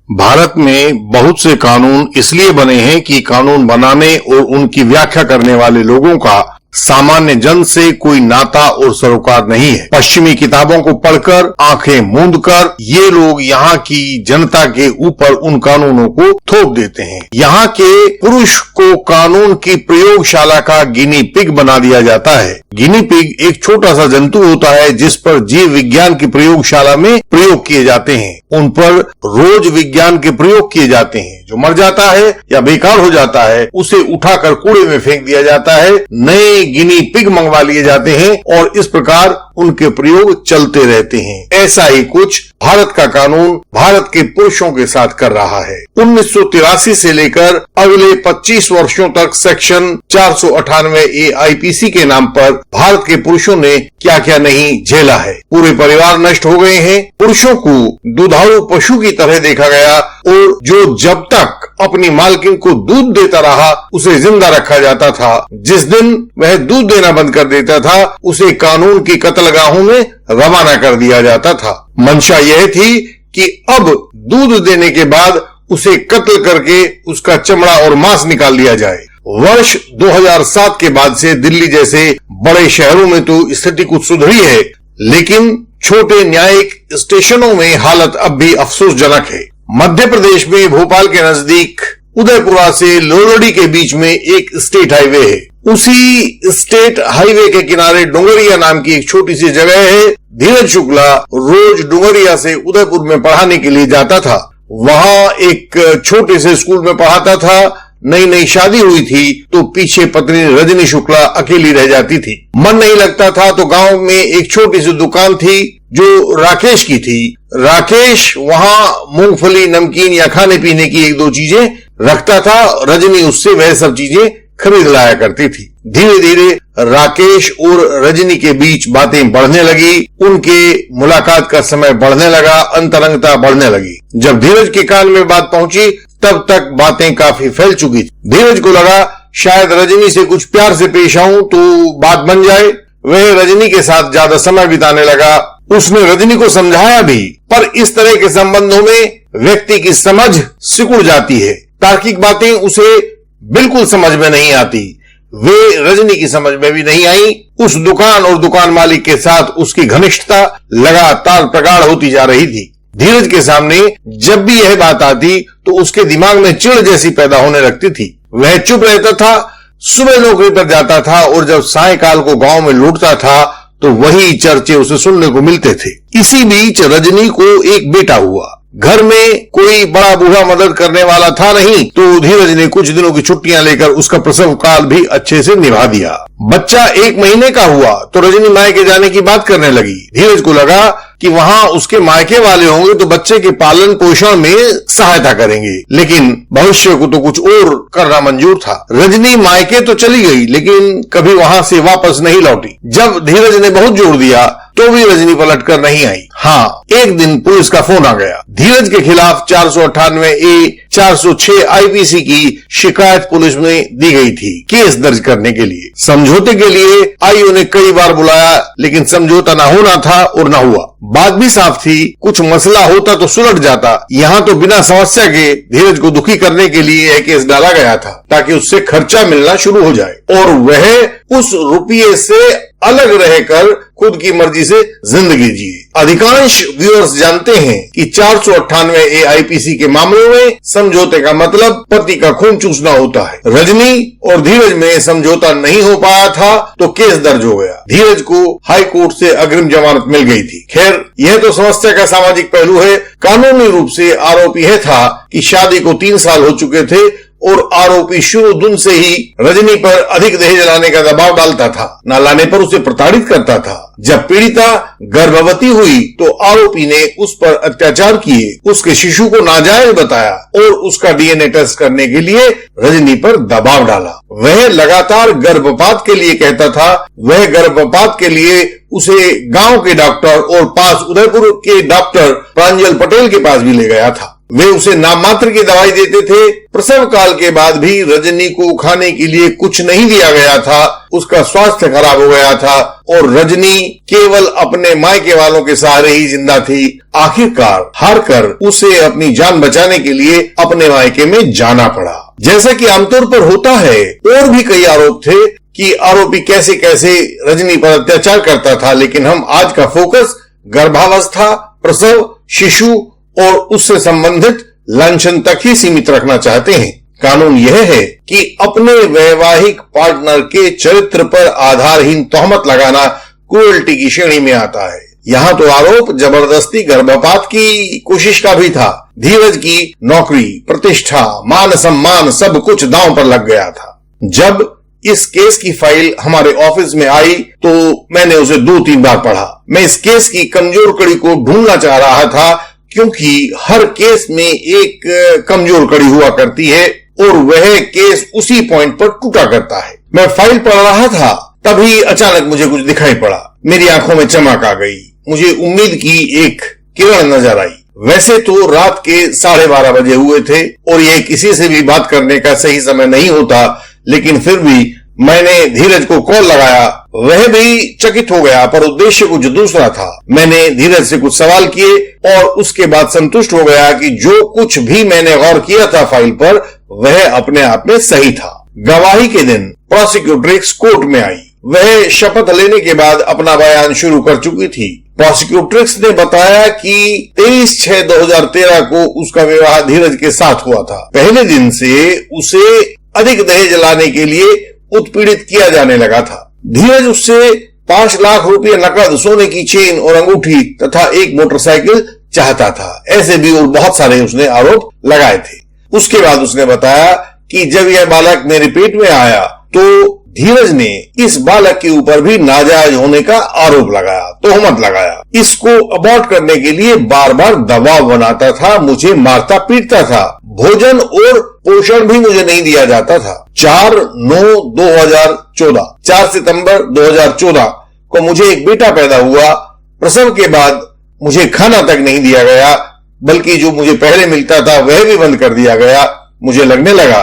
भारत में बहुत से कानून इसलिए बने हैं कि कानून बनाने और उनकी व्याख्या करने वाले लोगों का सामान्य जन से कोई नाता और सरोकार नहीं है। पश्चिमी किताबों को पढ़कर आंखें मूंदकर ये लोग यहाँ की जनता के ऊपर उन कानूनों को थोप देते हैं। यहाँ के पुरुष को कानून की प्रयोगशाला का गिनी पिग बना दिया जाता है। गिनी पिग एक छोटा सा जंतु होता है जिस पर जीव विज्ञान की प्रयोगशाला में प्रयोग किए जाते हैं। उन पर रोज विज्ञान के प्रयोग किए जाते हैं। जो मर जाता है या बेकार हो जाता है उसे उठाकर कूड़े में फेंक दिया जाता है। नए गिनी पिग मंगवा लिए जाते हैं और इस प्रकार उनके प्रयोग चलते रहते हैं। ऐसा ही कुछ भारत का कानून भारत के पुरुषों के साथ कर रहा है। 1983 से लेकर अगले 25 वर्षों तक सेक्शन 498A आईपीसी के नाम पर भारत के पुरुषों ने क्या क्या नहीं झेला है। पूरे परिवार नष्ट हो गए हैं। पुरुषों को दुधारू पशु की तरह देखा गया और जो जब तक अपनी मालकिन को दूध देता रहा उसे जिंदा रखा जाता था। जिस दिन वह दूध देना बंद कर देता था उसे कानून की कत्लगाहों में रवाना कर दिया जाता था। मंशा यह थी कि अब दूध देने के बाद उसे कत्ल करके उसका चमड़ा और मांस निकाल लिया जाए। वर्ष 2007 के बाद से दिल्ली जैसे बड़े शहरों में तो स्थिति कुछ सुधरी है, लेकिन छोटे न्यायिक स्टेशनों में हालत अब भी अफसोसजनक है। मध्य प्रदेश में भोपाल के नजदीक उदयपुरा से लोहड़ी के बीच में एक स्टेट हाईवे है। उसी स्टेट हाईवे के किनारे डुंगरिया नाम की एक छोटी सी जगह है। धीरज शुक्ला रोज डुंगरिया से उदयपुर में पढ़ाने के लिए जाता था। वहां एक छोटे से स्कूल में पढ़ाता था। नई नई शादी हुई थी तो पीछे पत्नी रजनी शुक्ला अकेली रह जाती थी। मन नहीं लगता था तो गांव में एक छोटी सी दुकान थी जो राकेश की थी। राकेश वहां मूंगफली, नमकीन या खाने पीने की एक दो चीजें रखता था। रजनी उससे वह सब चीजें खरीद लाया करती थी। धीरे धीरे राकेश और रजनी के बीच बातें बढ़ने लगी। उनके मुलाकात का समय बढ़ने लगा, अंतरंगता बढ़ने लगी। जब धीरज के कान में बात पहुंची तब तक बातें काफी फैल चुकी थी। धीरज को लगा शायद रजनी से कुछ प्यार से पेश आऊं तो बात बन जाए। वह रजनी के साथ ज्यादा समय बिताने लगा। उसने रजनी को समझाया भी, पर इस तरह के संबंधों में व्यक्ति की समझ सिकुड़ जाती है। तार्किक बातें उसे बिल्कुल समझ में नहीं आती। वे रजनी की समझ में भी नहीं आई। उस दुकान और दुकान मालिक के साथ उसकी घनिष्ठता लगातार प्रगाढ़ होती जा रही थी। धीरज के सामने जब भी यह बात आती तो उसके दिमाग में चिढ़ जैसी पैदा होने लगती थी। वह चुप रहता था। सुबह नौकरी पर जाता था और जब सायंकाल को गांव में लौटता था तो वही चर्चे उसे सुनने को मिलते थे। इसी बीच रजनी को एक बेटा हुआ। घर में कोई बड़ा बूढ़ा मदद करने वाला था नहीं तो धीरज ने कुछ दिनों की छुट्टियां लेकर उसका प्रसव काल भी अच्छे से निभा दिया। बच्चा 1 महीने का हुआ तो रजनी मायके जाने की बात करने लगी। धीरज को लगा कि वहां उसके मायके वाले होंगे तो बच्चे के पालन पोषण में सहायता करेंगे, लेकिन भविष्य को तो कुछ और करना मंजूर था। रजनी मायके तो चली गई लेकिन कभी वहां से वापस नहीं लौटी। जब धीरज ने बहुत जोर दिया तो भी रजनी पलट कर नहीं आई। हाँ, एक दिन पुलिस का फोन आ गया। धीरज के खिलाफ 498A 406 आईपीसी की शिकायत पुलिस में दी गई थी केस दर्ज करने के लिए। समझौते के लिए आईओ ने कई बार बुलाया लेकिन समझौता ना होना था और ना हुआ। बात भी साफ थी, कुछ मसला होता तो सुलझ जाता। यहाँ तो बिना समस्या के धीरज को दुखी करने के लिए यह केस डाला गया था ताकि उससे खर्चा मिलना शुरू हो जाए और वह उस रुपये से अलग रहकर खुद की मर्जी से जिंदगी जिए। अधिकांश व्यूअर्स जानते हैं कि 498A आईपीसी के मामलों में समझौते का मतलब पति का खून चूसना होता है। रजनी और धीरज में समझौता नहीं हो पाया था तो केस दर्ज हो गया। धीरज को हाई कोर्ट से अग्रिम जमानत मिल गई थी। खैर, यह तो समस्या का सामाजिक पहलू है। कानूनी रूप से आरोपी यह था कि शादी को 3 साल हो चुके थे और आरोपी शुरू दिन से ही रजनी पर अधिक दहेज लाने का दबाव डालता था। न लाने पर उसे प्रताड़ित करता था। जब पीड़िता गर्भवती हुई तो आरोपी ने उस पर अत्याचार किए, उसके शिशु को नाजायज बताया और उसका डीएनए टेस्ट करने के लिए रजनी पर दबाव डाला। वह लगातार गर्भपात के लिए कहता था। वह गर्भपात के लिए उसे गांव के डॉक्टर और पास उदयपुर के डॉक्टर प्रांजल पटेल के पास भी ले गया था। वे उसे नाम मात्र की दवाई देते थे। प्रसव काल के बाद भी रजनी को खाने के लिए कुछ नहीं दिया गया था। उसका स्वास्थ्य खराब हो गया था और रजनी केवल अपने मायके वालों के सहारे ही जिंदा थी। आखिरकार हारकर उसे अपनी जान बचाने के लिए अपने मायके में जाना पड़ा। जैसा कि आमतौर पर होता है, और भी कई आरोप थे कि आरोपी कैसे कैसे रजनी पर अत्याचार करता था, लेकिन हम आज का फोकस गर्भावस्था, प्रसव, शिशु और उससे संबंधित लांछन तक ही सीमित रखना चाहते हैं। कानून यह है कि अपने वैवाहिक पार्टनर के चरित्र पर आधारहीन तोहमत लगाना क्रूएल्टी की श्रेणी में आता है। यहाँ तो आरोप जबरदस्ती गर्भपात की कोशिश का भी था। धीरज की नौकरी, प्रतिष्ठा, मान सम्मान सब कुछ दांव पर लग गया था। जब इस केस की फाइल हमारे ऑफिस में आई तो मैंने उसे 2-3 बार पढ़ा। मैं इस केस की कमजोर कड़ी को ढूंढना चाह रहा था, क्योंकि हर केस में एक कमजोर कड़ी हुआ करती है और वह केस उसी पॉइंट पर टूटा करता है। मैं फाइल पढ़ रहा था, तभी अचानक मुझे कुछ दिखाई पड़ा। मेरी आंखों में चमक आ गई। मुझे उम्मीद की एक किरण नजर आई। वैसे तो रात के 12:30 बजे हुए थे और यह किसी से भी बात करने का सही समय नहीं होता, लेकिन फिर भी मैंने धीरज को कॉल लगाया। वह भी चकित हो गया, पर उद्देश्य कुछ दूसरा था। मैंने धीरज से कुछ सवाल किए और उसके बाद संतुष्ट हो गया कि जो कुछ भी मैंने गौर किया था फाइल पर, वह अपने आप में सही था। गवाही के दिन प्रोसिक्यूट्रिक्स कोर्ट में आई। वह शपथ लेने के बाद अपना बयान शुरू कर चुकी थी। प्रोसिक्यूट्रिक्स ने बताया कि 23/6/2013 को उसका विवाह धीरज के साथ हुआ था। पहले दिन से उसे अधिक दहेज लाने के लिए उत्पीड़ित किया जाने लगा था। धीरज उससे 5 लाख रुपए नकद, सोने की चेन और अंगूठी तथा एक मोटरसाइकिल चाहता था। ऐसे भी और बहुत सारे उसने आरोप लगाए थे। उसके बाद उसने बताया कि जब यह बालक मेरे पेट में आया तो धीरज ने इस बालक के ऊपर भी नाजायज होने का आरोप लगाया, तोहमत लगाया। इसको अबॉर्ट करने के लिए बार बार दबाव बनाता था, मुझे मारता पीटता था, भोजन और पोषण भी मुझे नहीं दिया जाता था। 4 सितंबर 2014 को मुझे एक बेटा पैदा हुआ। प्रसव के बाद मुझे खाना तक नहीं दिया गया, बल्कि जो मुझे पहले मिलता था वह भी बंद कर दिया गया। मुझे लगने लगा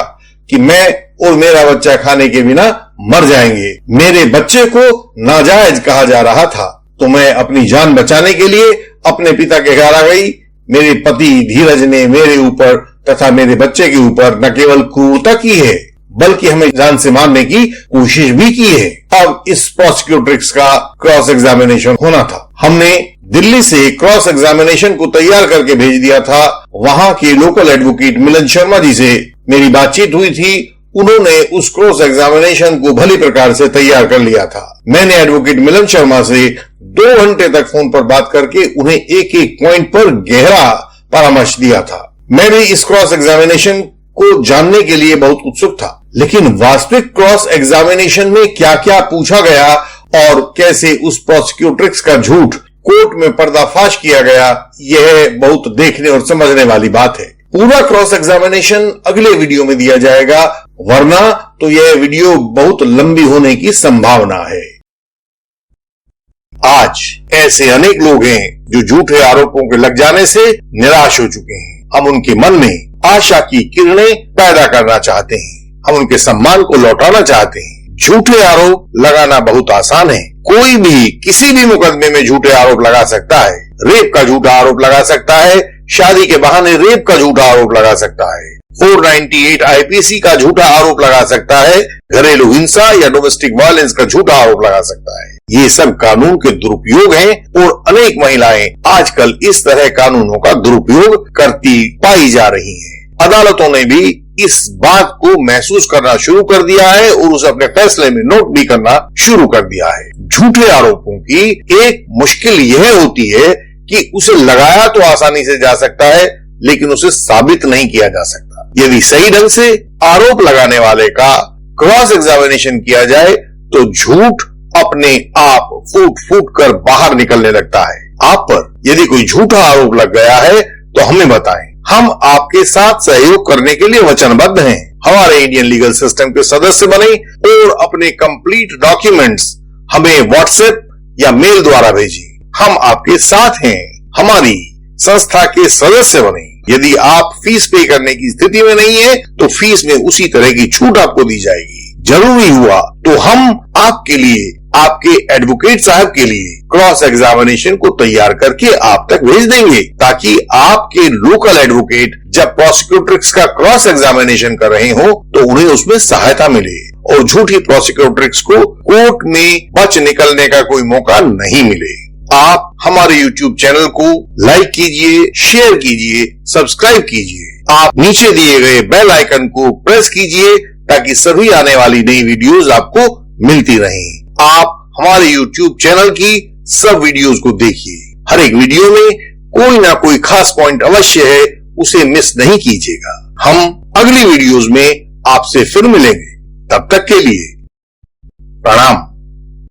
कि मैं और मेरा बच्चा खाने के बिना मर जाएंगे। मेरे बच्चे को नाजायज कहा जा रहा था, तो मैं अपनी जान बचाने के लिए अपने पिता के घर आ गई। मेरे पति धीरज ने मेरे ऊपर तथा मेरे बच्चे के ऊपर न केवल क्रूरता की है, बल्कि हमें जान से मारने की कोशिश भी की है। अब इस प्रोसिक्यूट्रिक्स का क्रॉस एग्जामिनेशन होना था। हमने दिल्ली से क्रॉस एग्जामिनेशन को तैयार करके भेज दिया था। वहां के लोकल एडवोकेट मिलन शर्मा जी से मेरी बातचीत हुई थी। उन्होंने उस क्रॉस एग्जामिनेशन को भली प्रकार से तैयार कर लिया था। मैंने एडवोकेट मिलन शर्मा से 2 घंटे तक फोन पर बात करके उन्हें एक एक पॉइंट पर गहरा परामर्श दिया था। मैं भी इस क्रॉस एग्जामिनेशन को जानने के लिए बहुत उत्सुक था, लेकिन वास्तविक क्रॉस एग्जामिनेशन में क्या क्या पूछा गया और कैसे उस प्रोसिक्यूट्रिक्स का झूठ कोर्ट में पर्दाफाश किया गया, यह बहुत देखने और समझने वाली बात है। पूरा क्रॉस एग्जामिनेशन अगले वीडियो में दिया जाएगा, वरना तो यह वीडियो बहुत लंबी होने की संभावना है। आज ऐसे अनेक लोग हैं जो झूठे आरोपों के लग जाने से निराश हो चुके हैं। हम उनके मन में आशा की किरणें पैदा करना चाहते हैं। हम उनके सम्मान को लौटाना चाहते हैं। झूठे आरोप लगाना बहुत आसान है। कोई भी किसी भी मुकदमे में झूठे आरोप लगा सकता है। रेप का झूठा आरोप लगा सकता है, शादी के बहाने रेप का झूठा आरोप लगा सकता है, 498 आईपीसी का झूठा आरोप लगा सकता है, घरेलू हिंसा या डोमेस्टिक वायलेंस का झूठा आरोप लगा सकता है। ये सब कानून के दुरुपयोग हैं और अनेक महिलाएं आजकल इस तरह कानूनों का दुरुपयोग करती पाई जा रही हैं। अदालतों ने भी इस बात को महसूस करना शुरू कर दिया है और उसे अपने फैसले में नोट भी करना शुरू कर दिया है। झूठे आरोपों की एक मुश्किल यह होती है कि उसे लगाया तो आसानी से जा सकता है, लेकिन उसे साबित नहीं किया जा सकता। यदि सही ढंग से आरोप लगाने वाले का क्रॉस एग्जामिनेशन किया जाए तो झूठ अपने आप फूट फूट कर बाहर निकलने लगता है। आप पर यदि कोई झूठा आरोप लग गया है तो हमें बताएं। हम आपके साथ सहयोग करने के लिए वचनबद्ध हैं। हमारे इंडियन लीगल सिस्टम के सदस्य बने और अपने कंप्लीट डॉक्यूमेंट्स हमें व्हाट्सएप या मेल द्वारा भेजिए। हम आपके साथ हैं। हमारी संस्था के सदस्य बने। यदि आप फीस पे करने की स्थिति में नहीं है तो फीस में उसी तरह की छूट आपको दी जाएगी। जरूरी हुआ तो हम आपके लिए, आपके एडवोकेट साहब के लिए क्रॉस एग्जामिनेशन को तैयार करके आप तक भेज देंगे, ताकि आपके लोकल एडवोकेट जब प्रोसिक्यूटर्स का क्रॉस एग्जामिनेशन कर रहे हो तो उन्हें उसमें सहायता मिले और झूठी प्रोसिक्यूटर्स को कोर्ट में बच निकलने का कोई मौका नहीं मिले। आप हमारे YouTube चैनल को लाइक कीजिए, शेयर कीजिए, सब्सक्राइब कीजिए। आप नीचे दिए गए बेल आइकन को प्रेस कीजिए ताकि सभी आने वाली नई वीडियोस आपको मिलती रहें। आप हमारे YouTube चैनल की सब वीडियोस को देखिए। हर एक वीडियो में कोई ना कोई खास पॉइंट अवश्य है, उसे मिस नहीं कीजिएगा। हम अगली वीडियोस में आपसे फिर मिलेंगे। तब तक के लिए प्रणाम।